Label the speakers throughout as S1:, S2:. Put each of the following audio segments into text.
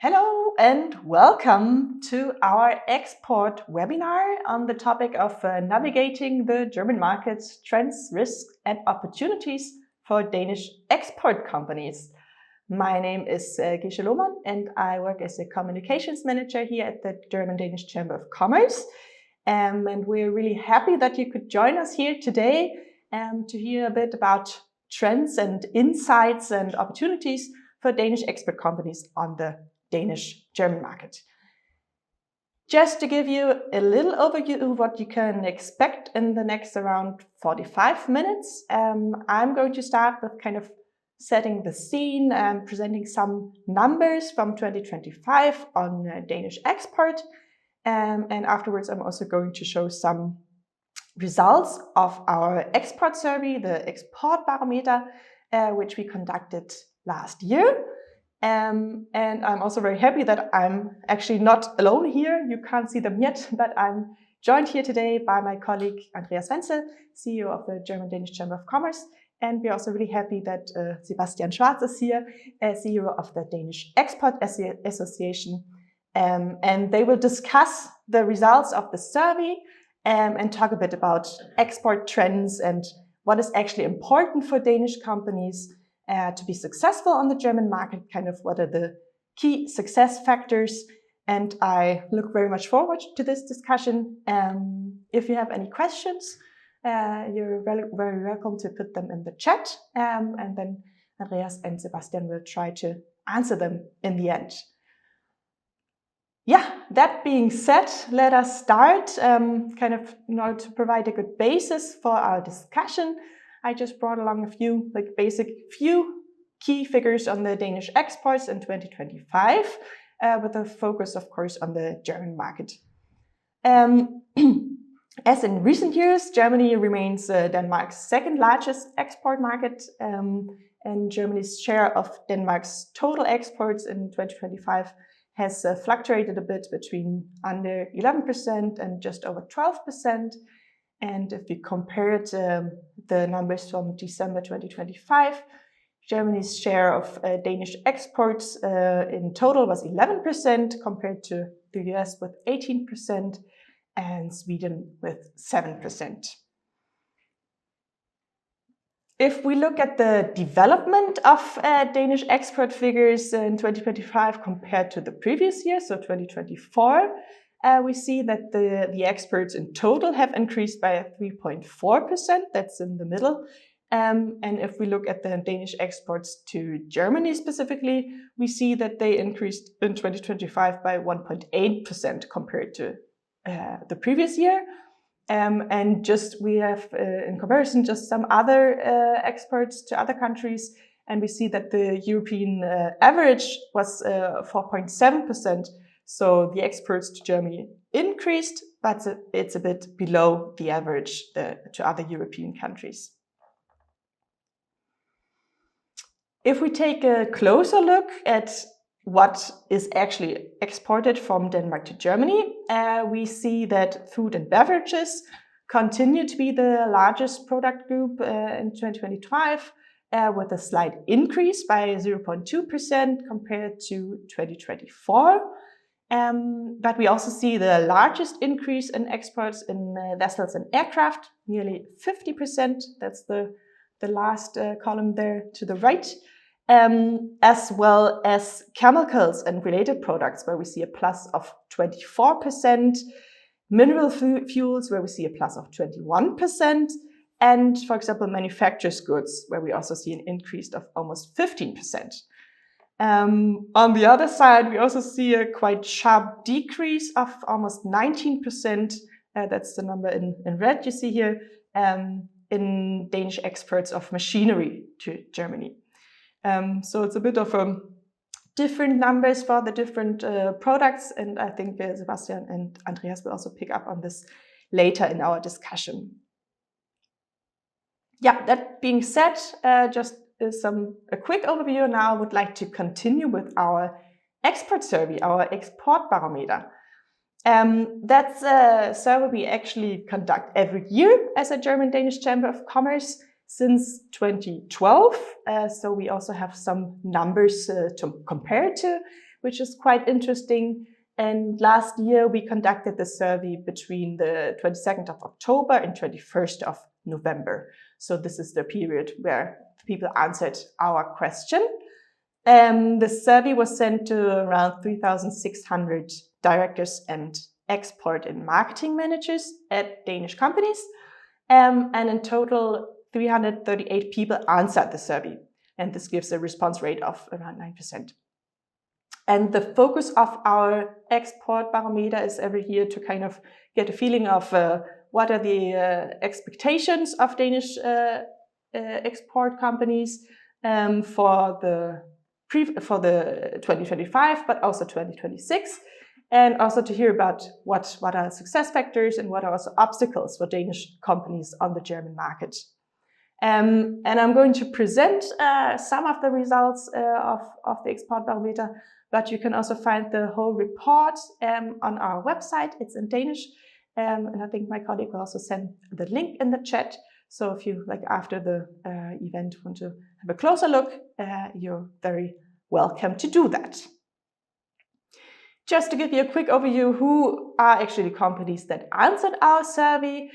S1: Hello and welcome to our export webinar on the topic of navigating the German market's trends, risks and opportunities for Danish export companies. My name is Gische Lohmann and I work as a communications manager here at the German-Danish Chamber of Commerce. And we're really happy that you could join us here today to hear a bit about trends and insights and opportunities for Danish export companies on the Danish German market. Just to give you a little overview of what you can expect in the next around 45 minutes, I'm going to start with kind of setting the scene and presenting some numbers from 2025 on Danish export. And afterwards, I'm also going to show some results of our export survey, the Exportbarometer, which we conducted last year. And I'm also very happy that I'm actually not alone here. You can't see them yet, but I'm joined here today by my colleague Andreas Wenzel, CEO of the German-Danish Chamber of Commerce. And we're also really happy that Sebastian Schwarz is here, CEO of the Danish Export Association. And they will discuss the results of the survey and talk a bit about export trends and what is actually important for Danish companies to be successful on the German market, kind of what are the key success factors. And I look very much forward to this discussion. If you have any questions, you're very welcome to put them in the chat. And then Andreas and Sebastian will try to answer them in the end. Yeah, that being said, let us start kind of in order to provide a good basis for our discussion. I just brought along a few few key figures on the Danish exports in 2025, with a focus, of course, on the German market. As in recent years, Germany remains Denmark's second largest export market, and Germany's share of Denmark's total exports in 2025 has fluctuated a bit between under 11% and just over 12%. And if we compare the numbers from December 2025, Germany's share of Danish exports in total was 11% compared to the US with 18% and Sweden with 7%. If we look at the development of Danish export figures in 2025 compared to the previous year, so 2024, we see that the exports in total have increased by 3.4%. That's in the middle. And if we look at the Danish exports to Germany specifically, we see that they increased in 2025 by 1.8% compared to the previous year. And we have, in comparison, just some other exports to other countries. And we see that the European average was 4.7%. So the exports to Germany increased, but it's a bit below the average to other European countries. If we take a closer look at what is actually exported from Denmark to Germany, we see that food and beverages continue to be the largest product group in 2025, with a slight increase by 0.2% compared to 2024. But we also see the largest increase in exports in vessels and aircraft, nearly 50%. That's the last column there to the right, as well as chemicals and related products, where we see a plus of 24%, mineral fuels, where we see a plus of 21%, and, for example, manufacturers' goods, where we also see an increase of almost 15%. On the other side, we also see a quite sharp decrease of almost 19%. That's the number in red you see here, in Danish exports of machinery to Germany. So it's a bit of different numbers for the different products, and I think Sebastian and Andreas will also pick up on this later in our discussion. Yeah, that being said, just a quick overview. Now I would like to continue with our export survey, our Exportbarometer. That's a survey we actually conduct every year as a German-Danish Chamber of Commerce since 2012. So we also have some numbers to compare to. which is quite interesting. And last year we conducted the survey between the 22nd of October and 21st of November. So this is the period where people answered our question. The survey was sent to around 3,600 directors and export and marketing managers at Danish companies. And in total, 338 people answered the survey. And this gives a response rate of around 9%. And the focus of our Exportbarometer is every year to kind of get a feeling of what are the expectations of Danish export companies for the 2025, but also 2026, and also to hear about what are success factors and what are also obstacles for Danish companies on the German market. And I'm going to present some of the results of the Exportbarometer, but you can also find the whole report on our website. It's in Danish, and I think my colleague will also send the link in the chat. So if you, like after the event, want to have a closer look, you're very welcome to do that. Just to give you a quick overview, who are actually the companies that answered our survey?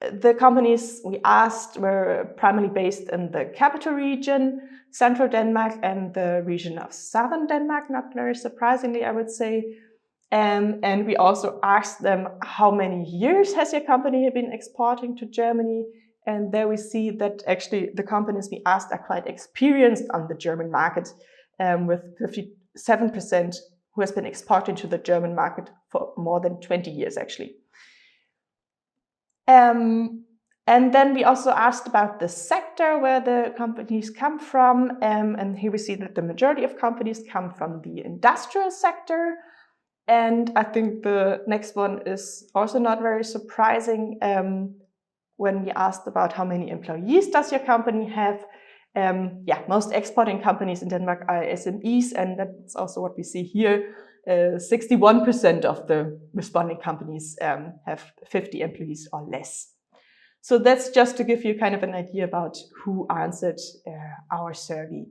S1: The companies we asked were primarily based in the capital region, central Denmark, and the region of southern Denmark, not very surprisingly, I would say. And we also asked them, how many years has your company been exporting to Germany? And there we see that actually the companies we asked are quite experienced on the German market, with 57% who has been exporting to the German market for more than 20 years actually. And then we also asked about the sector where the companies come from. And here we see that the majority of companies come from the industrial sector. And I think the next one is also not very surprising. When we asked about how many employees does your company have, most exporting companies in Denmark are SMEs, and that's also what we see here. 61% of the responding companies have 50 employees or less. So that's just to give you kind of an idea about who answered our survey.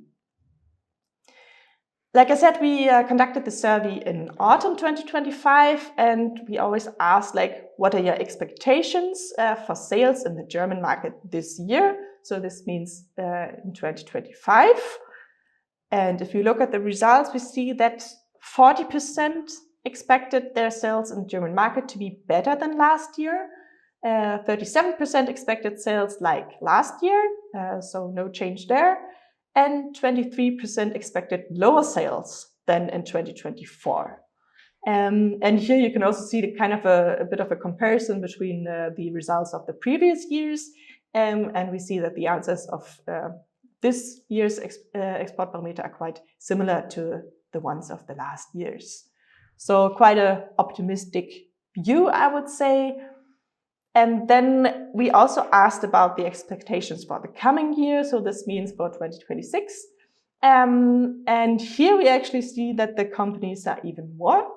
S1: Like I said, we conducted the survey in autumn 2025, and we always ask, like, what are your expectations for sales in the German market this year? So this means in 2025. And if you look at the results, we see that 40% expected their sales in the German market to be better than last year. 37% expected sales like last year, so no change there. And 23% expected lower sales than in 2024. And here you can also see the kind of a bit of a comparison between the results of the previous years. And we see that the answers of this year's Exportbarometer are quite similar to the ones of the last years. So quite an optimistic view, I would say. And then we also asked about the expectations for the coming year. So this means for 2026. And here we actually see that the companies are even more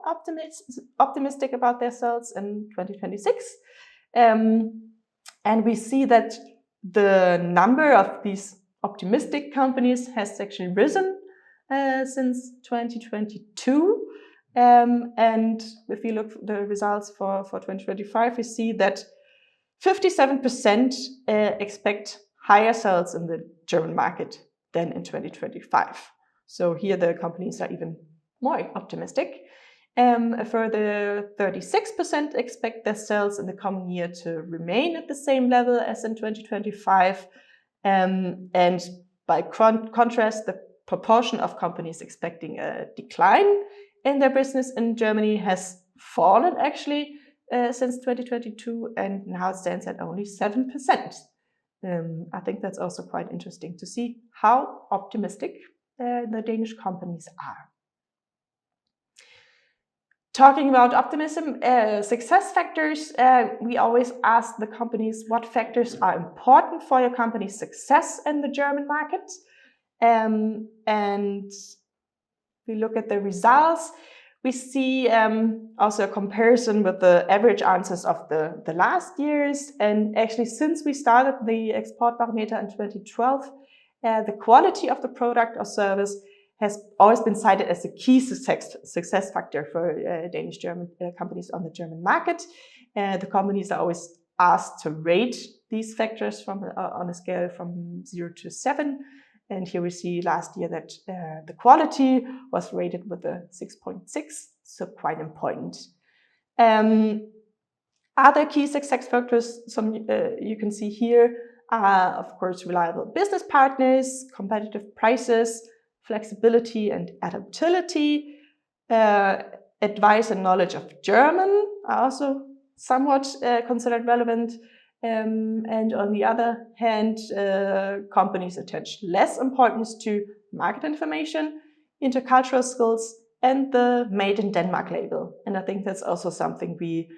S1: optimistic about their sales in 2026. And we see that the number of these optimistic companies has actually risen since 2022. And if you look at the results for 2025, we see that 57% expect higher sales in the German market than in 2025. So here the companies are even more optimistic. A further 36% expect their sales in the coming year to remain at the same level as in 2025. And by contrast, the proportion of companies expecting a decline in their business in Germany has fallen actually since 2022, and now it stands at only 7%. I think that's also quite interesting to see how optimistic the Danish companies are. Talking about optimism, success factors, we always ask the companies what factors are important for your company's success in the German market. And we look at the results. We see also a comparison with the average answers of the last years. And actually, since we started the Exportbarometer in 2012, the quality of the product or service has always been cited as a key success factor for Danish German companies on the German market. The companies are always asked to rate these factors from on a scale from 0 to 7. And here we see last year that the quality was rated with a 6.6, so quite important. Other key success factors you can see here are, of course, reliable business partners, competitive prices, flexibility and adaptability, advice and knowledge of German are also somewhat considered relevant. And on the other hand, companies attach less importance to market information, intercultural skills, and the Made in Denmark label. And I think that's also something we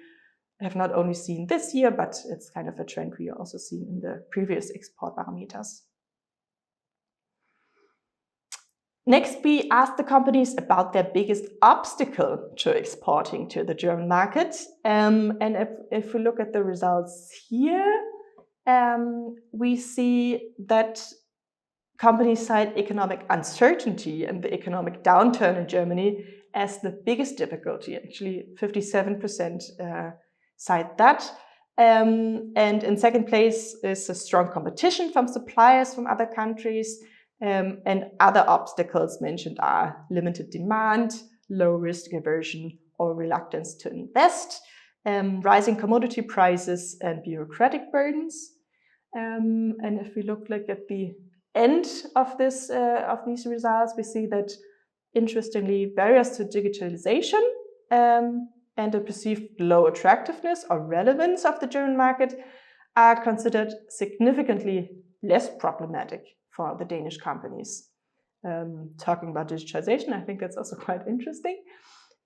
S1: have not only seen this year, but it's kind of a trend we also seen in the previous Exportbarometers. Next, we asked the companies about their biggest obstacle to exporting to the German market. And if we look at the results here, we see that companies cite economic uncertainty and the economic downturn in Germany as the biggest difficulty. Actually, 57% cite that. And in second place is a strong competition from suppliers from other countries. And other obstacles mentioned are limited demand, low risk aversion or reluctance to invest, rising commodity prices and bureaucratic burdens. And if we look at the end of these results, we see that, interestingly, barriers to digitalization and the perceived low attractiveness or relevance of the German market are considered significantly less problematic for the Danish companies. Talking about digitalization, I think that's also quite interesting.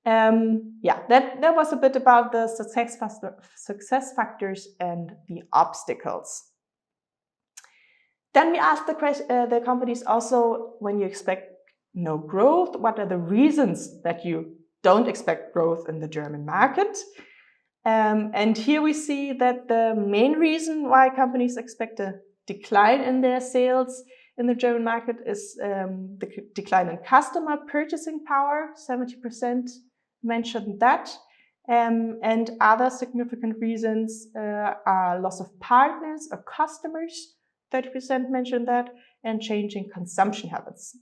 S1: That was a bit about the success factors and the obstacles. Then we asked the companies also, when you expect no growth, what are the reasons that you don't expect growth in the German market? And here we see that the main reason why companies expect a decline in their sales in the German market is the decline in customer purchasing power. 70% mentioned that. And other significant reasons are loss of partners or customers. 30% mentioned that, and changing consumption habits.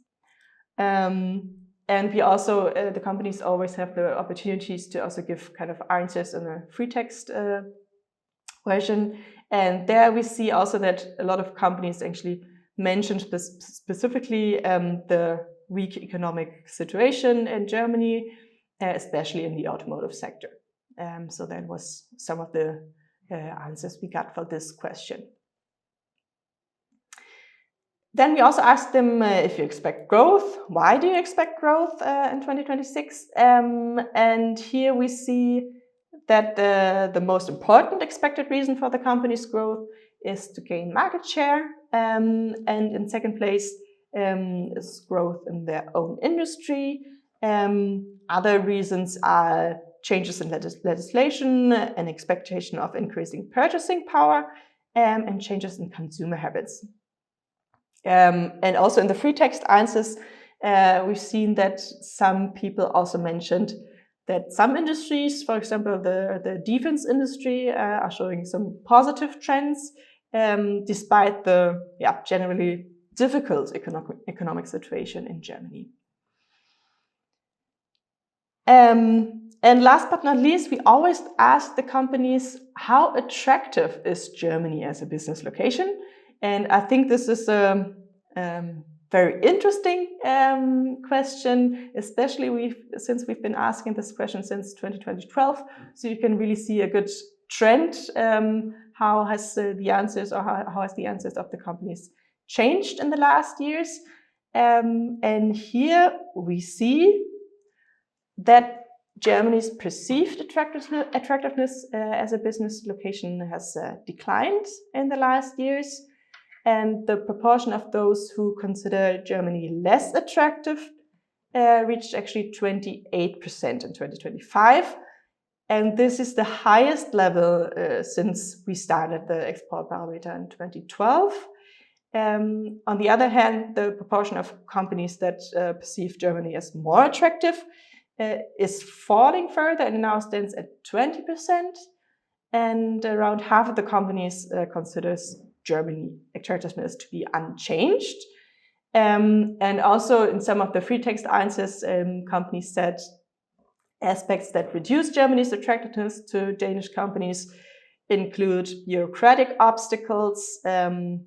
S1: And we also, the companies always have the opportunities to also give kind of answers in a free text version. And there we see also that a lot of companies actually mentioned specifically the weak economic situation in Germany, especially in the automotive sector. So that was some of the answers we got for this question. Then we also asked them if you expect growth. Why do you expect growth in 2026? And here we see that the most important expected reason for the company's growth is to gain market share. And in second place is growth in their own industry. Other reasons are changes in legislation, an expectation of increasing purchasing power, and changes in consumer habits. And also in the free text answers, we've seen that some people also mentioned that some industries, for example, the defense industry, are showing some positive trends, despite the generally difficult economic situation in Germany. And last but not least, we always ask the companies, how attractive is Germany as a business location? And I think this is a very interesting question, especially since we've been asking this question since 2012. So you can really see a good trend. How has the answers of the companies changed in the last years? And here we see that Germany's perceived attractiveness as a business location has declined in the last years. And the proportion of those who consider Germany less attractive reached actually 28% in 2025. And this is the highest level since we started the Exportbarometer in 2012. On the other hand, the proportion of companies that perceive Germany as more attractive is falling further and now stands at 20%. And around half of the companies considers Germany attractiveness to be unchanged. And also in some of the free text answers, companies said aspects that reduce Germany's attractiveness to Danish companies include bureaucratic obstacles and,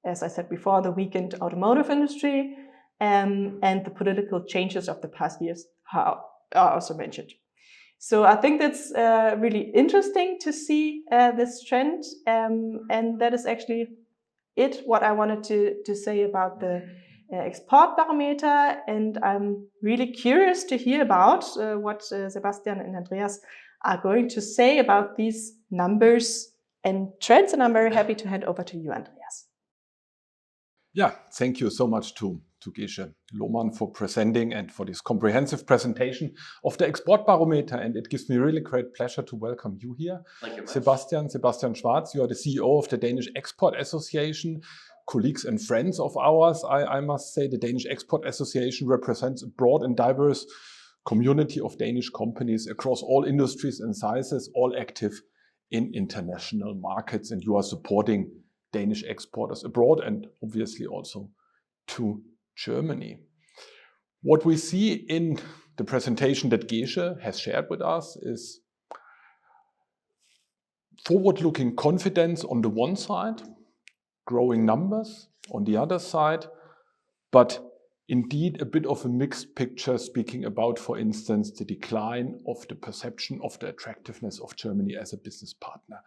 S1: as I said before, the weakened automotive industry and the political changes of the past years are also mentioned. So I think that's really interesting to see this trend, and that is actually what I wanted to say about the Exportbarometer, and I'm really curious to hear about what Sebastian and Andreas are going to say about these numbers and trends, and I'm very happy to hand over to you, Andreas.
S2: Yeah, thank you so much to Gesche Lohmann for presenting and for this comprehensive presentation of the Exportbarometer, and it gives me really great pleasure to welcome you here.
S3: Thank you much.
S2: Sebastian Schwarz, you are the CEO of the Danish Export Association, colleagues and friends of ours. I must say the Danish Export Association represents a broad and diverse community of Danish companies across all industries and sizes, all active in international markets, and you are supporting Danish exporters abroad and obviously also to Germany. What we see in the presentation that Gesche has shared with us is forward-looking confidence on the one side, growing numbers on the other side, but indeed a bit of a mixed picture speaking about, for instance, the decline of the perception of the attractiveness of Germany as a business partner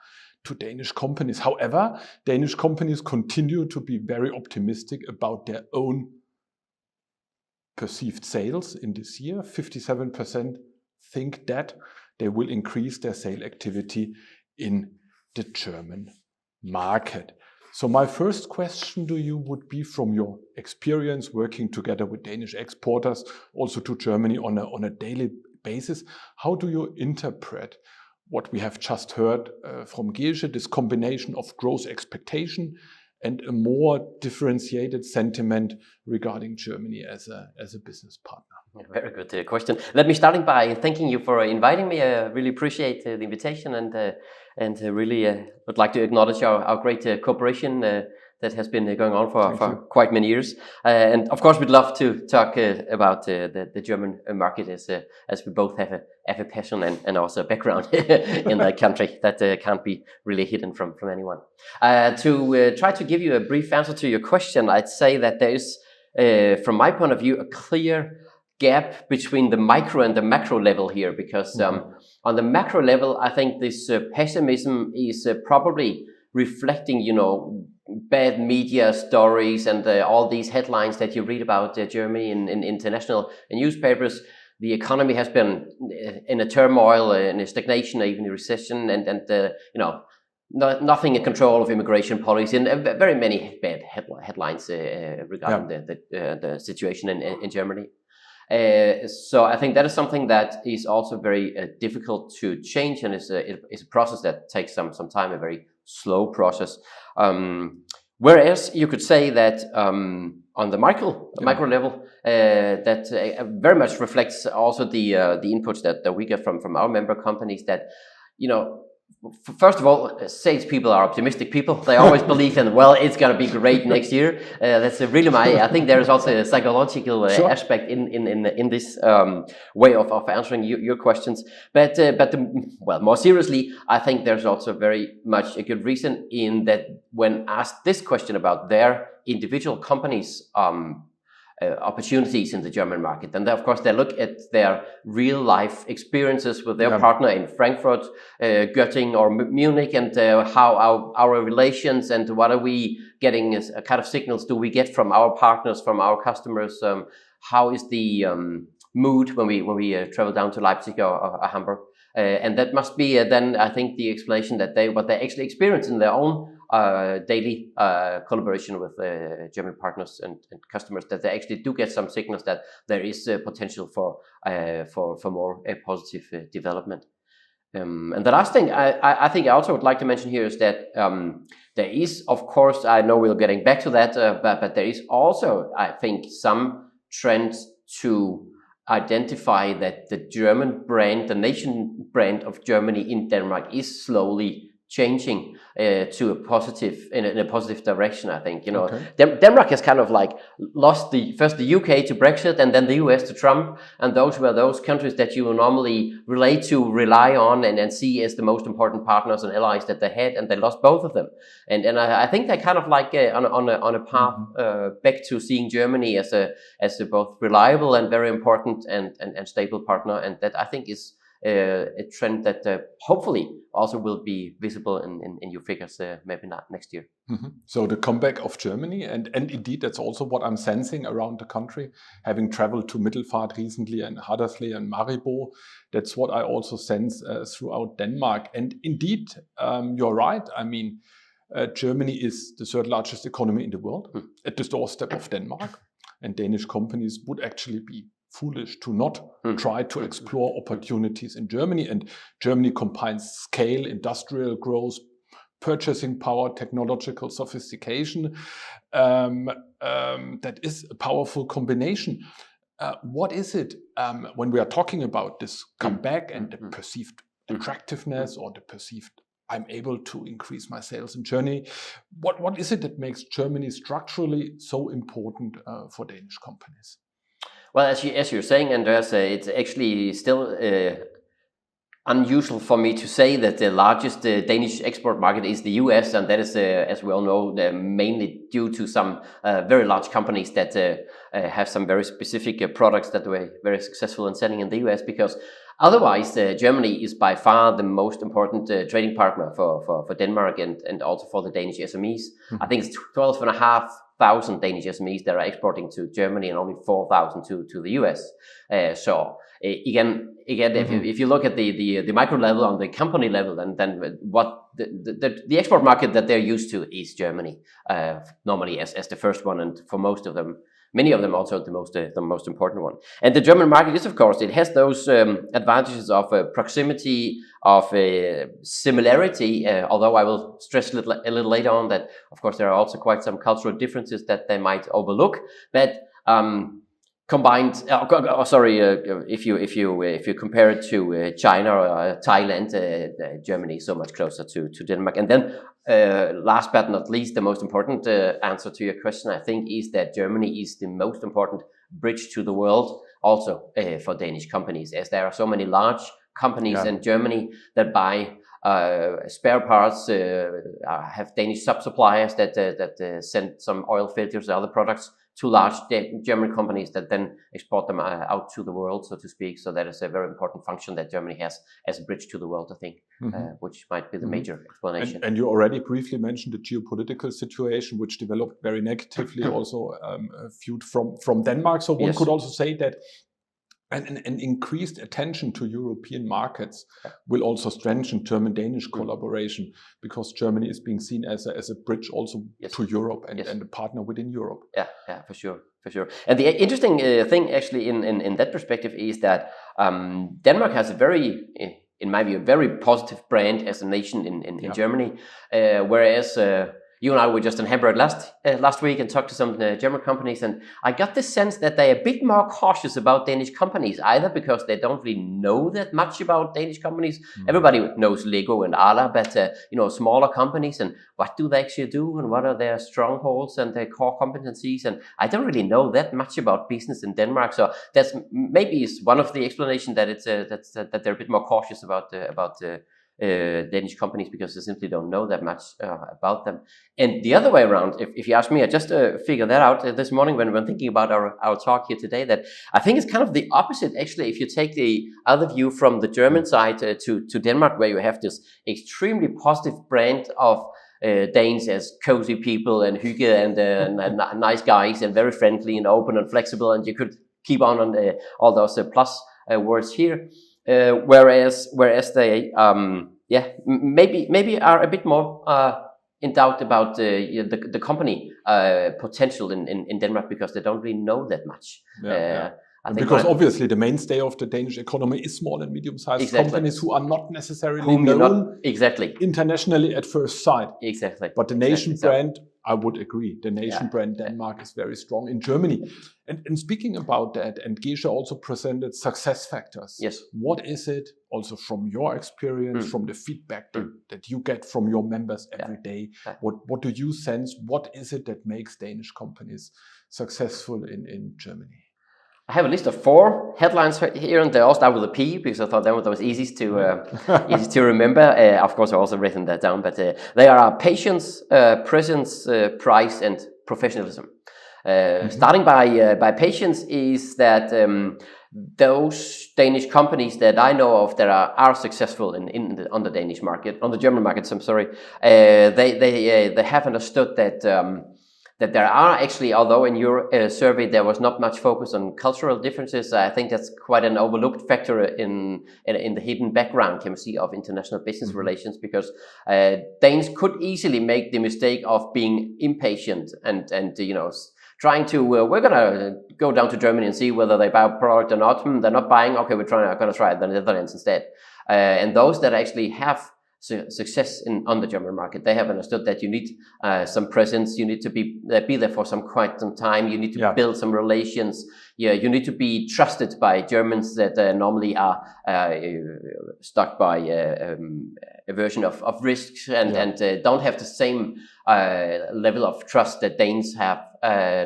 S2: to Danish companies. However, Danish companies continue to be very optimistic about their own perceived sales in this year. 57% think that they will increase their sale activity in the German market. So my first question to you would be, from your experience working together with Danish exporters also to Germany on a daily basis, how do you interpret what we have just heard from Gesche, this combination of growth expectation and a more differentiated sentiment regarding Germany as a business partner?
S3: Very good question. Let me start by thanking you for inviting me. I really appreciate the invitation and really would like to acknowledge our great cooperation that has been going on for quite many years. And of course, we'd love to talk about the German market as we both have a passion and also a background in that country that can't be really hidden from anyone. To try to give you a brief answer to your question, I'd say that there is, from my point of view, a clear gap between the micro and the macro level here, because on the macro level, I think this pessimism is probably reflecting, bad media stories and all these headlines that you read about Germany in international newspapers. The economy has been in a turmoil, in a stagnation, even a recession, and nothing in control of immigration policy, and very many bad headlines regarding the situation in Germany. So I think that is something that is also very difficult to change, and it's a process that takes some time, a very slow process. Whereas you could say that on the micro level, that very much reflects also the inputs that we get from our member companies, that first of all, salespeople are optimistic people. They always believe in, it's going to be great next year. That's really I think there is also a psychological aspect in this way of answering your questions. But more seriously, I think there's also very much a good reason in that when asked this question about their individual companies' opportunities in the German market. And of course, they look at their real life experiences with their partner in Frankfurt, Göttingen or Munich, and how our relations and what are we getting as a kind of signals do we get from our partners, from our customers? How is the mood when we travel down to Leipzig or Hamburg? And that must be then, I think, the explanation that what they actually experience in their own daily collaboration with German partners and customers, that they actually do get some signals that there is potential for more positive development. And the last thing I think I also would like to mention here is that there is, of course, I know we're getting back to that, but there is also, I think, some trends to identify that the German brand, the nation brand of Germany in Denmark, is slowly changing to a positive in a positive direction. I think Denmark has kind of like lost first the UK to Brexit and then the US to Trump, and those were those countries that you normally rely on and see as the most important partners and allies that they had, and they lost both of them. And I think they kind of like on a path back to seeing Germany as a both reliable and very important and stable partner, and that I think is a trend that hopefully also will be visible in your figures maybe not next year.
S2: So the comeback of Germany, and indeed that's also what I'm sensing around the country, having traveled to Middelfart recently and Haderslev and Maribor. That's what I also sense throughout Denmark. And indeed, you're right. I mean, Germany is the third largest economy in the world at the doorstep of Denmark, and Danish companies would actually be foolish to not try to explore opportunities in Germany. And Germany combines scale, industrial growth, purchasing power, technological sophistication. That is a powerful combination. What is it when we are talking about this comeback and the perceived attractiveness or the perceived I'm able to increase my sales in Germany? What is it that makes Germany structurally so important for Danish companies?
S3: Well, as you're saying, Andreas, it's actually still unusual for me to say that the largest Danish export market is the US, and that is, as we all know, mainly due to some very large companies that have some very specific products that were very successful in selling in the US, because otherwise Germany is by far the most important trading partner for Denmark and also for the Danish SMEs. I think it's 12,500 Danish SMEs that are exporting to Germany and only 4,000 to the US. So again, if you look at the micro level on the company level, then what the export market that they're used to is Germany, normally as the first one, and for most of them, many of them also the most important one. And the German market is, of course, it has those advantages of proximity, of similarity, although I will stress a little later on that, of course, there are also quite some cultural differences that they might overlook. But combined, if you compare it to China or Thailand, Germany is so much closer to Denmark. And then last but not least, the most important answer to your question, I think, is that Germany is the most important bridge to the world also for Danish companies, as there are so many large companies in Germany that buy spare parts, have Danish sub-suppliers that send some oil filters or other products to large German companies that then export them out to the world, so to speak. So that is a very important function that Germany has as a bridge to the world, I think, which might be the major explanation.
S2: And you already briefly mentioned the geopolitical situation, which developed very negatively, also viewed from Denmark. So one could also say that an increased attention to European markets will also strengthen German-Danish collaboration, because Germany is being seen as a bridge also to Europe and a partner within Europe.
S3: Yeah, for sure. And the interesting thing actually in that perspective is that Denmark has in my view, a very positive brand as a nation in Germany, whereas you and I were just in Hamburg last week and talked to some German companies, and I got the sense that they're a bit more cautious about Danish companies, either because they don't really know that much about Danish companies. Everybody knows Lego and Arla, but smaller companies, and what do they actually do, and what are their strongholds and their core competencies? And I don't really know that much about business in Denmark, so that's maybe is one of the explanations that it's that they're a bit more cautious about Danish companies, because they simply don't know that much about them. And the other way around, if you ask me, I just figured that out this morning when thinking about our talk here today, that I think it's kind of the opposite, actually, if you take the other view from the German side to Denmark, where you have this extremely positive brand of Danes as cozy people and hygge and nice guys and very friendly and open and flexible, and you could keep on all those plus words here. Whereas they maybe are a bit more in doubt about the company potential in Denmark, because they don't really know that much.
S2: Because obviously the mainstay of the Danish economy is small and medium-sized companies who are not necessarily known internationally at first sight.
S3: Exactly.
S2: But the nation brand, I would agree, the nation brand Denmark is very strong in Germany. And speaking about that, and Gesche also presented success factors.
S3: Yes.
S2: What is it, also from your experience, from the feedback that you get from your members every day? What do you sense? What is it that makes Danish companies successful in Germany?
S3: I have a list of 4 headlines here, and they all start with a P because I thought that was easy to remember. Of course, I've also written that down, but they are patience, presence, price, and professionalism. Starting by patience is that those Danish companies that I know of that are successful on the Danish market, on the German markets, they have understood that there are actually, although in your survey there was not much focus on cultural differences, I think that's quite an overlooked factor in the hidden background, can we see, of international business relations, because Danes could easily make the mistake of being impatient and trying to, we're going to go down to Germany and see whether they buy a product or not. They're not buying, okay, we're going to try the Netherlands instead. And those that actually have success on the German market, they have understood that you need some presence, you need to be there for quite some time, you need to build some relations, you need to be trusted by Germans that normally are stuck by a version of risks and don't have the same level of trust that Danes have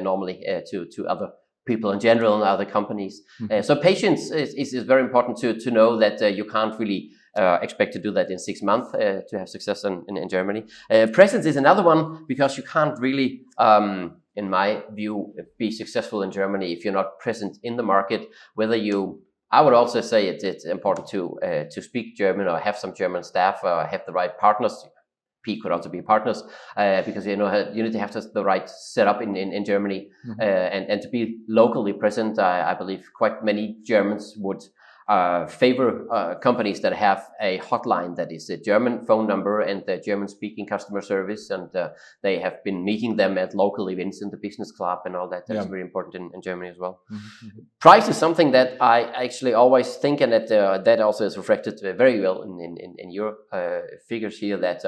S3: normally to other people in general and other companies. So patience is very important to know that you can't really expect to do that in 6 months to have success in Germany. Presence is another one, because you can't really, in my view, be successful in Germany if you're not present in the market. I would also say it's important to speak German or have some German staff or have the right partners. P could also be partners, because you need to have the right setup in Germany, and to be locally present. I believe quite many Germans would favor companies that have a hotline that is a German phone number and the German-speaking customer service, and they have been meeting them at local events in the business club and all that. That's very important in Germany as well. Price is something that I actually always think, and that also is reflected very well in your figures here, that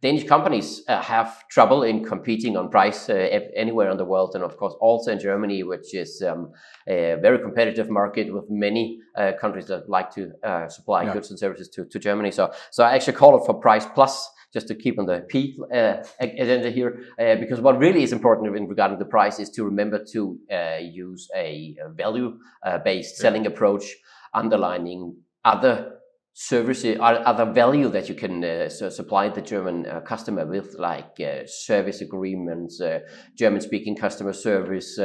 S3: Danish companies have trouble in competing on price anywhere in the world, and of course also in Germany, which is a very competitive market with many countries that like to supply goods and services to Germany. So I actually call it for price plus, just to keep on the P agenda here, because what really is important in regarding the price is to remember to use a value-based selling approach, underlining other services, other value that you can supply the German customer with, like service agreements, German-speaking customer service,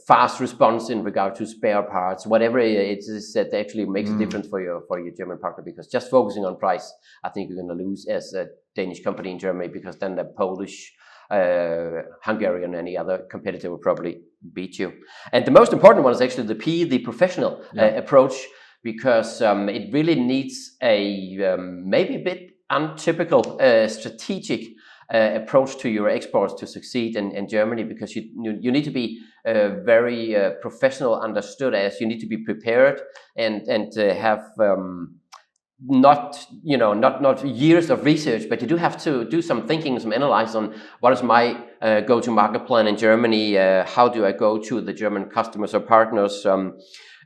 S3: fast response in regard to spare parts, whatever it is that actually makes a difference for your German partner. Because just focusing on price, I think you're going to lose as a Danish company in Germany, because then the Polish, Hungarian, and any other competitor will probably beat you. And the most important one is actually the P, the professional approach, because it really needs a maybe a bit untypical strategic approach to your exports to succeed in Germany, because you need to be very professional, understood, as you need to be prepared and have not years of research, but you do have to do some thinking, some analysis on what is my go-to-market plan in Germany, how do I go to the German customers or partners,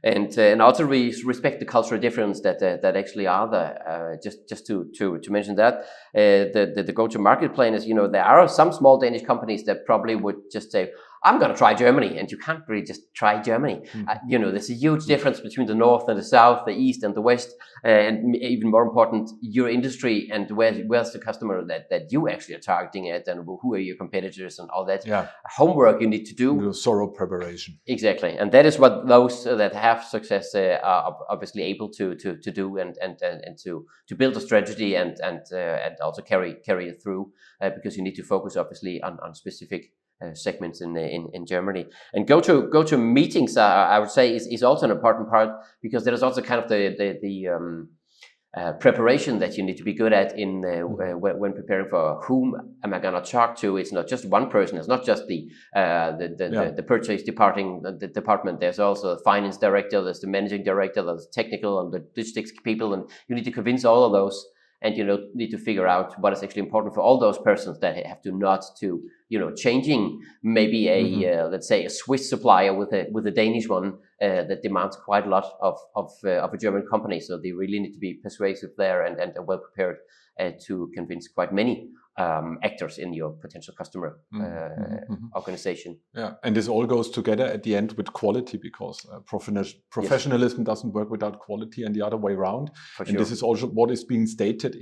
S3: and also respect the cultural difference that actually are there. Just to mention that the go-to-market plan is, there are some small Danish companies that probably would just say, I'm going to try Germany, and you can't really just try Germany. There's a huge difference between the north and the south, the east and the west, and even more important, your industry and where's the customer that you actually are targeting at, and who are your competitors and all that homework you need to do.
S2: Thorough preparation.
S3: Exactly, and that is what those that have success are obviously able to do, and to build a strategy and also carry it through, because you need to focus obviously on specific segments in Germany. And go to meetings, I would say is also an important part, because there is also kind of preparation that you need to be good at in when preparing for whom am I going to talk to. It's not just one person. It's not just the purchase department. There's also the finance director. There's the managing director. There's technical and logistics people, and you need to convince all of those. And need to figure out what is actually important for all those persons that have to not to changing maybe a let's say a Swiss supplier with a Danish one that demands quite a lot of a German company. So they really need to be persuasive there and well prepared to convince quite many actors in your potential customer organization.
S2: Yeah, and this all goes together at the end with quality, because professionalism doesn't work without quality, and the other way around. And this is also what is being stated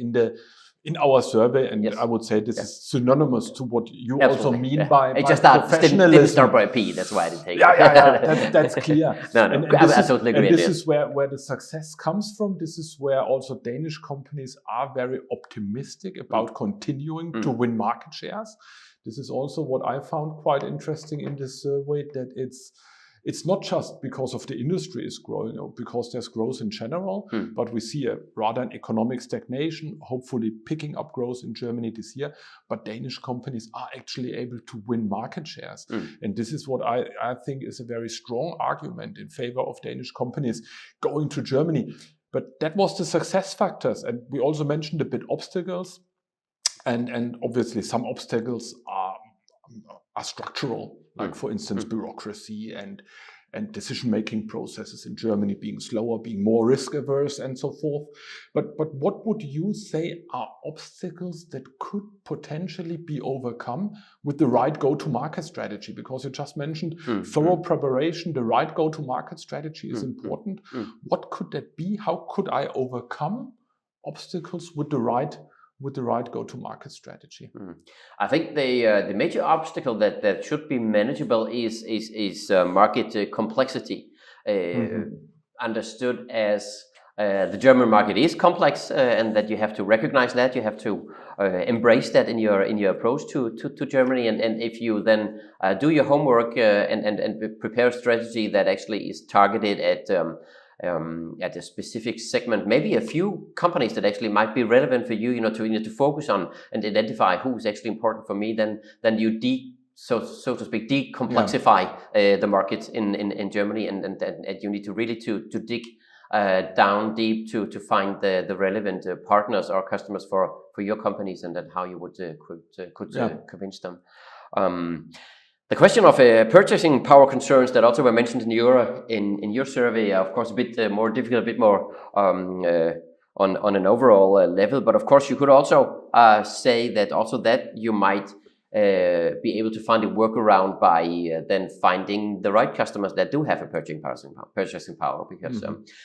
S2: in our survey, and I would say this is synonymous to what you also mean by professionalism.
S3: Didn't start by a P, that's why I didn't take
S2: it. That's clear.
S3: I totally agree.
S2: And this is where the success comes from. This is where also Danish companies are very optimistic about continuing to win market shares. This is also what I found quite interesting in this survey, that it's not just because of the industry is growing, because there's growth in general, but we see rather an economic stagnation, hopefully picking up growth in Germany this year. But Danish companies are actually able to win market shares. And this is what I think is a very strong argument in favor of Danish companies going to Germany. But that was the success factors. And we also mentioned a bit obstacles. And obviously some obstacles are structural, like for instance bureaucracy and decision-making processes in Germany being slower, being more risk-averse, and so forth. But what would you say are obstacles that could potentially be overcome with the right go-to-market strategy? Because you just mentioned thorough preparation, the right go-to-market strategy is important. What could that be? How could I overcome obstacles with the right go-to-market strategy?
S3: I think the major obstacle that should be manageable is market complexity, understood as the German market is complex, and that you have to recognize that, you have to embrace that in your approach to Germany, and if you then do your homework and prepare a strategy that actually is targeted at a specific segment, maybe a few companies that actually might be relevant for you, to focus on and identify who's actually important for me, then you so to speak decomplexify the market in Germany, and you need to really to dig down deep to find the relevant partners or customers for your companies, and then how you would could convince them. The question of purchasing power concerns that also were mentioned in your survey are of course a bit more difficult, a bit more on an overall level. But of course you could also say that you might be able to find a workaround by then finding the right customers that do have a purchasing power, because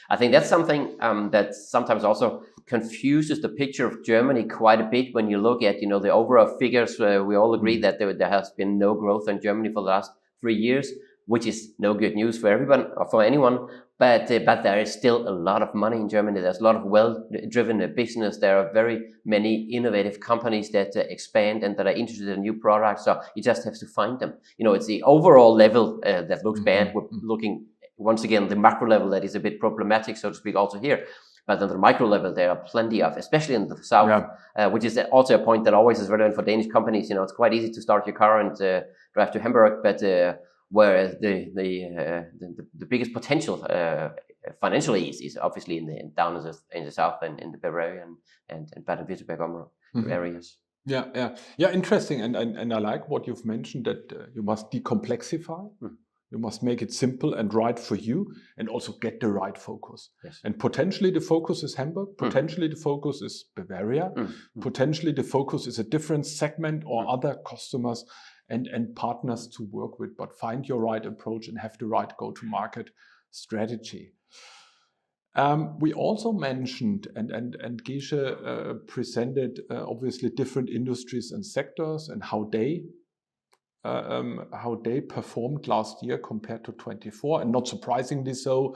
S3: I think that's something that sometimes also confuses the picture of Germany quite a bit. When you look at the overall figures, we all agree that there has been no growth in Germany for the last 3 years, which is no good news for everyone or for anyone. But there is still a lot of money in Germany. There's a lot of well-driven business. There are very many innovative companies that expand and that are interested in new products. So you just have to find them. It's the overall level that looks bad. We're looking once again the macro level that is a bit problematic, so to speak, also here. But on the micro level, there are plenty of, especially in the south, which is also a point that always is relevant for Danish companies. It's quite easy to start your car and drive to Hamburg, but whereas the biggest potential financially is obviously down in the south and in the Bavarian and Baden-Württemberg areas.
S2: Yeah. Interesting, and I like what you've mentioned, that you must decomplexify. You must make it simple and right for you, and also get the right focus.
S3: Yes.
S2: And potentially the focus is Hamburg, potentially the focus is Bavaria, potentially the focus is a different segment or other customers and partners to work with, but find your right approach and have the right go-to-market strategy. We also mentioned, and Gische presented obviously different industries and sectors and how they how they performed last year compared to 24, and not surprisingly so.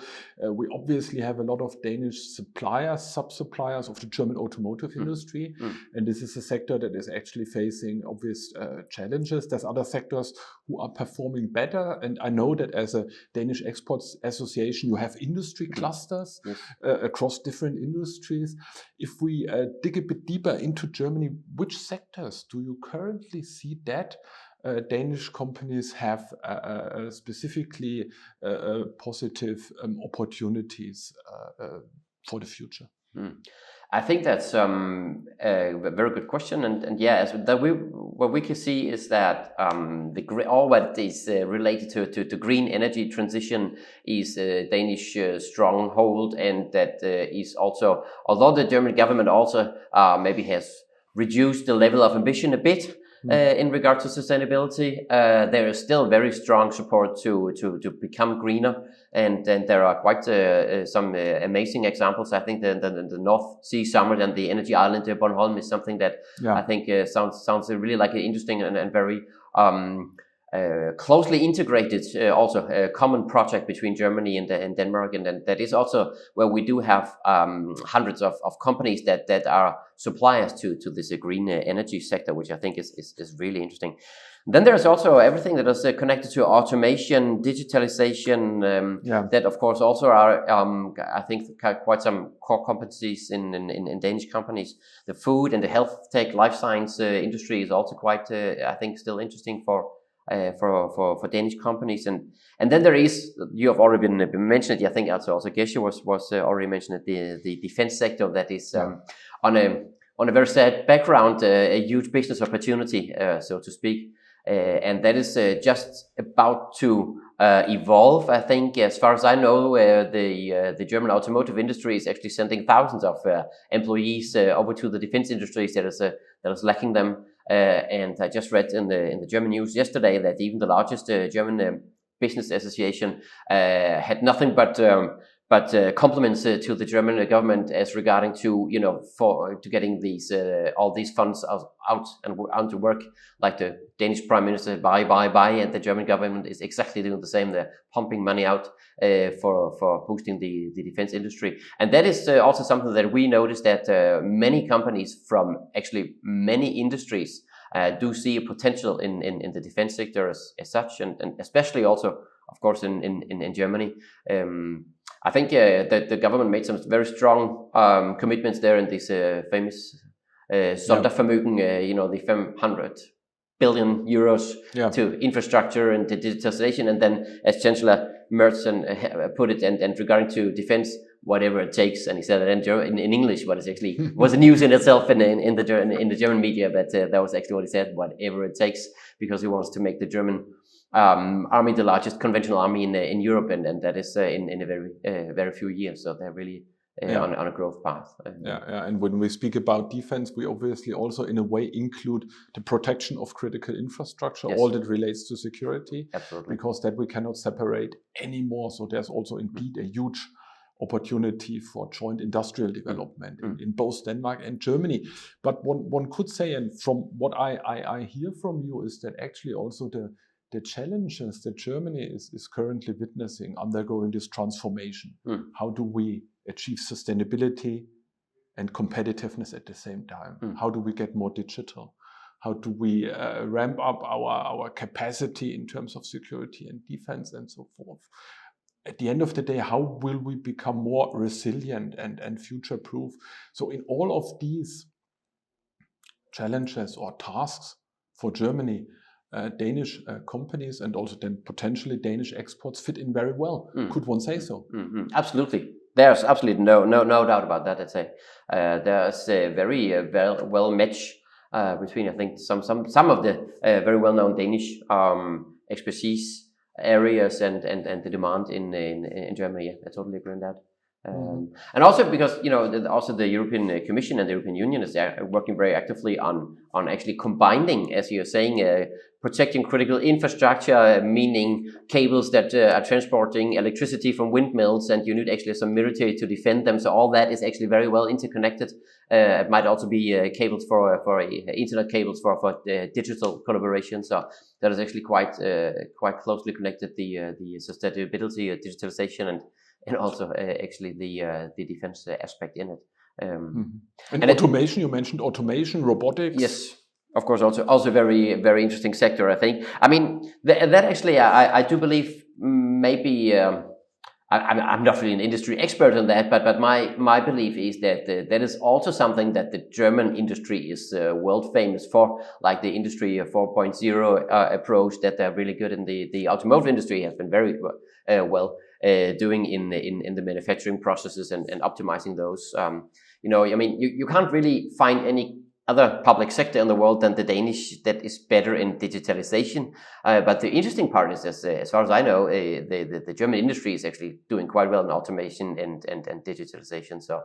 S2: We obviously have a lot of Danish suppliers, sub-suppliers of the German automotive industry, and this is a sector that is actually facing obvious challenges. There's other sectors who are performing better, and I know that as a Danish Export Association, you have industry clusters across different industries. If we dig a bit deeper into Germany, which sectors do you currently see that Danish companies have specifically positive opportunities for the future?
S3: I think that's a very good question, and yeah, what we can see is that all what is related to green energy transition is a Danish stronghold, and that is also, although the German government also maybe has reduced the level of ambition a bit. In regard to sustainability, there is still very strong support to become greener, and there are quite some amazing examples. I think the North Sea Summit and the energy island Bornholm is something that I think sounds really like an interesting and very closely integrated, also a common project between Germany and Denmark, and that is also where we do have hundreds of companies that are suppliers to this green energy sector, which I think is really interesting. Then there's also everything that is connected to automation, digitalization, that of course also are, I think, quite some core competencies in Danish companies. The food and the health tech, life science industry is also quite, I think, still interesting for Danish companies, and then there is, you have already been mentioned. I think also Gesche was already mentioned, the defense sector that is on a very sad background, a huge business opportunity, so to speak, and that is just about to evolve. I think, as far as I know, the German automotive industry is actually sending thousands of employees over to the defense industries that is lacking them. And I just read in the German news yesterday that even the largest German business association had nothing but compliments to the German government as regarding to to getting these all these funds out to work, like the Danish Prime Minister buy, and the German government is exactly doing the same. They're pumping money out for boosting the defense industry, and that is also something that we noticed, that many companies from actually many industries do see a potential in the defense sector as such, and especially also, of course, in Germany. I think that the government made some very strong commitments there in this famous Sondervermögen, the 500 billion euros to infrastructure and to digitalization, and then as Chancellor Merz put it, and regarding to defense, whatever it takes, and he said it in English, but it actually was a news in itself in the German media, but that was actually what he said, whatever it takes, because he wants to make the German army the largest conventional army in Europe, and that is in a very few years. So they're really on a growth path.
S2: And when we speak about defense, we obviously also in a way include the protection of critical infrastructure, all that relates to security.
S3: Absolutely.
S2: Because that we cannot separate anymore. So there's also indeed a huge opportunity for joint industrial development in both Denmark and Germany. But one could say, and from what I hear from you, is that actually also the challenges that Germany is currently witnessing, undergoing this transformation. How do we achieve sustainability and competitiveness at the same time? How do we get more digital? How do we ramp up our capacity in terms of security and defense and so forth? At the end of the day, how will we become more resilient and future-proof? So in all of these challenges or tasks for Germany, Danish companies and also then potentially Danish exports fit in very well. Could one say so?
S3: Absolutely. There's absolutely no doubt about that. I'd say there's a very well match between, I think, some of the very well-known Danish expertise areas and the demand in Germany. I totally agree on that. And also because also the European Commission and the European Union is working very actively on actually combining, as you're saying, protecting critical infrastructure, meaning cables that are transporting electricity from windmills, and you need actually some military to defend them. So all that is actually very well interconnected. It might also be cables for internet cables for digital collaboration. So that is actually quite closely connected. The sustainability, digitalization, and also actually the defense aspect in it.
S2: And automation, you mentioned automation, robotics.
S3: Yes, of course, also very, very interesting sector, I think. I mean, that actually, I do believe maybe, I'm not really an industry expert on that, but my belief is that that is also something that the German industry is world famous for, like the industry 4.0 approach that they're really good in. The automotive industry has been very well doing in the manufacturing processes and optimizing those. I mean, you can't really find any other public sector in the world than the Danish that is better in digitalization. But the interesting part is, as far as I know, the German industry is actually doing quite well in automation and digitalization. So,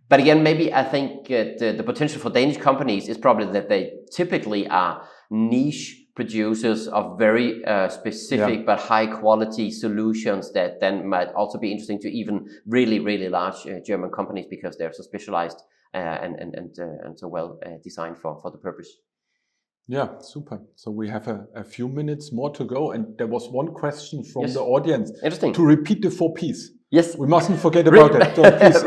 S3: but again, maybe I think the potential for Danish companies is probably that they typically are niche producers of very specific but high quality solutions that then might also be interesting to even really, really large German companies, because they're so specialized and so well designed for the purpose.
S2: Yeah, super. So we have a few minutes more to go, and there was one question from the audience.
S3: Interesting.
S2: To repeat the 4 Ps.
S3: Yes.
S2: We mustn't forget about that. So please,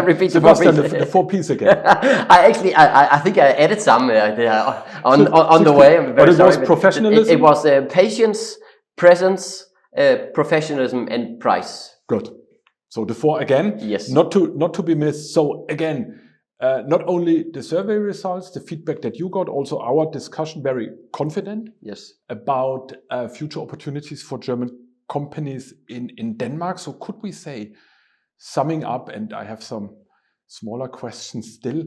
S3: repeat the 4 Ps.
S2: The 4 Ps again.
S3: I think I added some on the way. I'm very sorry.
S2: It was professionalism?
S3: It was patience, presence, professionalism, and price.
S2: Good. So the 4 again.
S3: Yes.
S2: Not to be missed. So again, not only the survey results, the feedback that you got, also our discussion, very confident about future opportunities for German companies in Denmark. So could we say, summing up, and I have some smaller questions still,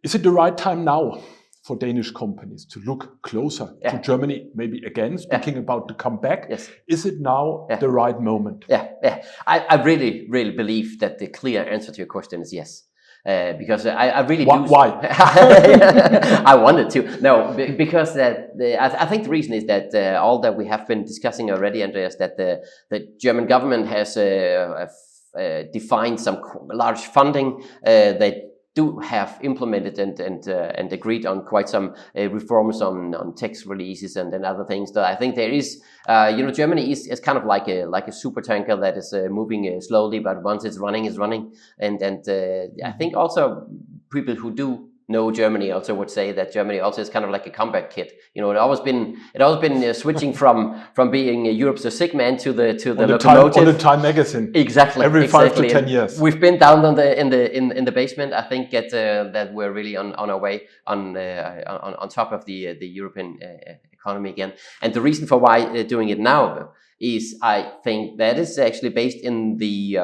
S2: is it the right time now for Danish companies to look closer to Germany, maybe again, speaking about the comeback?
S3: Yes.
S2: Is it now the right moment?
S3: I really, really believe that the clear answer to your question is yes. Because I really do.
S2: Why?
S3: I wanted to. No, because I think the reason is that all that we have been discussing already, Andreas, that the German government has defined some large funding. They do have implemented and agreed on quite some reforms on tax releases and other things. That I think there is, Germany is kind of like a super tanker that is moving slowly, but once it's running, it's running. And I think also people who do know Germany also would say that Germany also is kind of like a comeback kit. It always been switching from being Europe's sick man to the locomotive.
S2: On the Time magazine.
S3: Exactly.
S2: Every 5 to 10 years.
S3: We've been down in the basement. I think that we're really on our way on top of the European economy again. And the reason for why doing it now is, I think that is actually based in the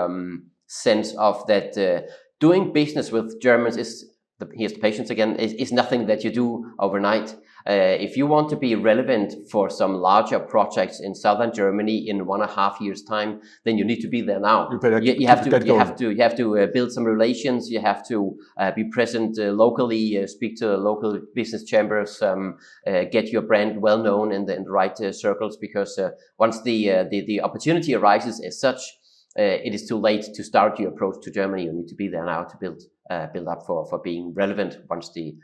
S3: sense of that doing business with Germans is. Here's the patience again, is nothing that you do overnight. If you want to be relevant for some larger projects in southern Germany in 1.5 years' time, then you need to be there now. You have to build some relations. You have to be present locally, speak to local business chambers, get your brand well known in the right circles. Because once the opportunity arises as such, it is too late to start your approach to Germany. You need to be there now to build up for being relevant once the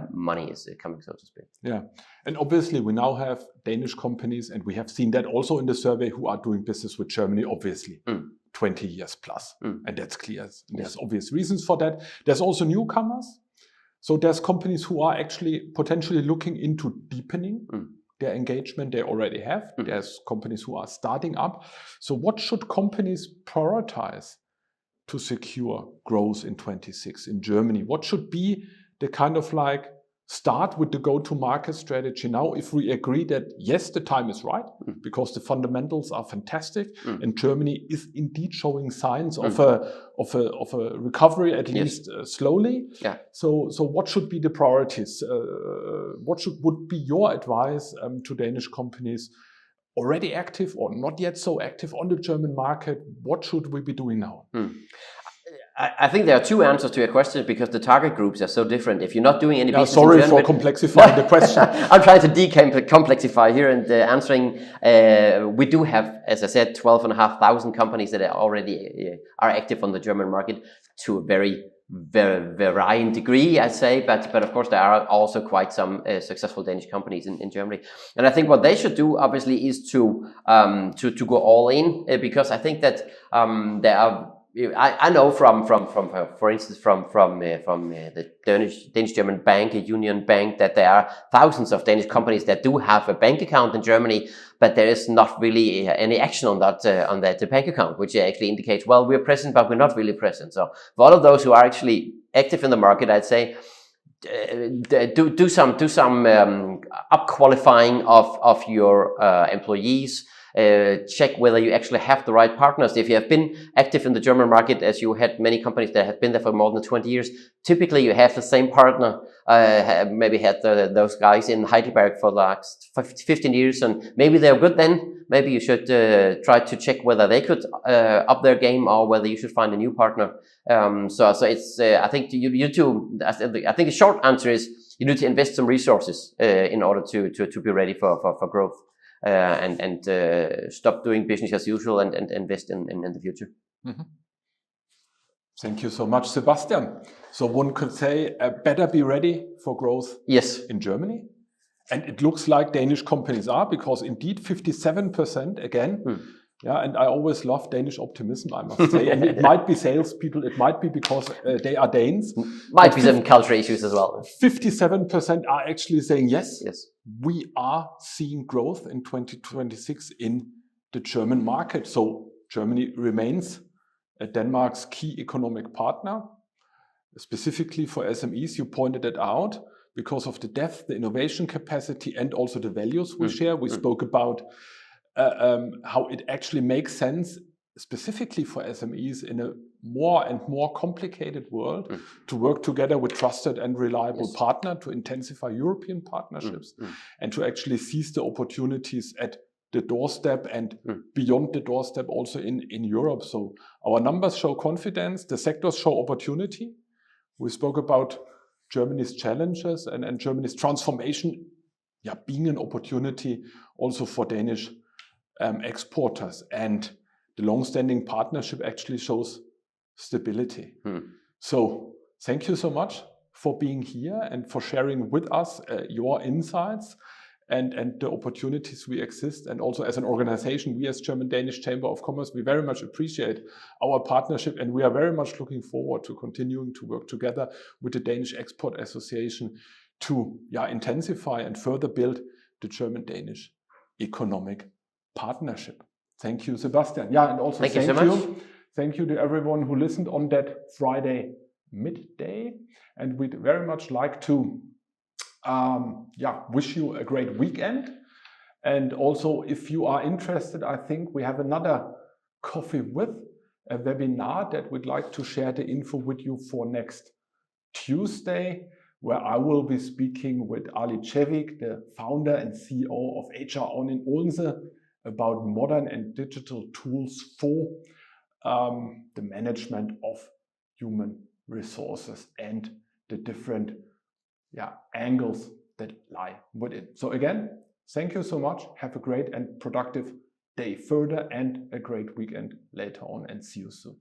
S3: money is coming, so to speak.
S2: Yeah, and obviously we now have Danish companies, and we have seen that also in the survey, who are doing business with Germany, obviously, 20 years plus, and that's clear. And there's obvious reasons for that. There's also newcomers. So there's companies who are actually potentially looking into deepening their engagement they already have. There's companies who are starting up. So what should companies prioritize to secure growth in 26 in Germany? What should be the kind of like start with the go-to-market strategy now, if we agree that yes, the time is right, because the fundamentals are fantastic, and Germany is indeed showing signs of a recovery, at least slowly. Yeah. So what should be the priorities? What would be your advice to Danish companies already active or not yet so active on the German market? What should we be doing now?
S3: I think there are two answers to your question because the target groups are so different. If you're not doing any business
S2: sorry
S3: in Germany,
S2: for complexifying the question.
S3: I'm trying to decomplexify here and answering. We do have, as I said, 12,500 companies that are already are active on the German market to a very varying degree, I'd say. But of course, there are also quite some successful Danish companies in Germany. And I think what they should do, obviously, is to go all in because I think that there are. I know from for instance from the Danish German bank, a Union Bank, that there are thousands of Danish companies that do have a bank account in Germany, but there is not really any action on that bank account, which actually indicates, well, we're present, but we're not really present. So for all of those who are actually active in the market, I'd say do some up qualifying of your employees. Check whether you actually have the right partners. If you have been active in the German market, as you had many companies that have been there for more than 20 years, typically you have the same partner. Maybe had those guys in Heidelberg for the last 15 years, and maybe they're good then. Maybe you should try to check whether they could up their game or whether you should find a new partner. So it's I think you need to. I think the short answer is you need to invest some resources in order to be ready for growth. And stop doing business as usual and invest in the future.
S2: Mm-hmm. Thank you so much, Sebastian. So one could say, better be ready for growth.
S3: Yes.
S2: In Germany. And it looks like Danish companies are, because indeed 57% again. Yeah, and I always love Danish optimism, I must say. And it might be salespeople, it might be because they are Danes.
S3: Might be some culture issues as well.
S2: 57% are actually saying yes.
S3: Yes.
S2: We are seeing growth in 2026 in the German market. So Germany remains Denmark's key economic partner, specifically for SMEs. You pointed it out because of the depth, the innovation capacity, and also the values we share. We spoke about how it actually makes sense, specifically for SMEs in a more and more complicated world, to work together with trusted and reliable partner to intensify European partnerships and to actually seize the opportunities at the doorstep and beyond the doorstep also in Europe. So our numbers show confidence, the sectors show opportunity. We spoke about Germany's challenges and Germany's transformation, being an opportunity also for Danish exporters, and the long-standing partnership actually shows stability. So thank you so much for being here and for sharing with us your insights and the opportunities we exist. And also as an organization, we as German-Danish Chamber of Commerce, we very much appreciate our partnership, and we are very much looking forward to continuing to work together with the Danish Export Association to intensify and further build the German-Danish economic partnership. Thank you, Sebastian. And also thank you so much. Thank you to everyone who listened on that Friday midday. And we'd very much like to wish you a great weekend. And also, if you are interested, I think we have another Coffee With, a webinar that we'd like to share the info with you for next Tuesday, where I will be speaking with Ali Cevik, the founder and CEO of HR On in Odense, about modern and digital tools for the management of human resources and the different angles that lie with it. So again, thank you so much. Have a great and productive day further and a great weekend later on, and see you soon.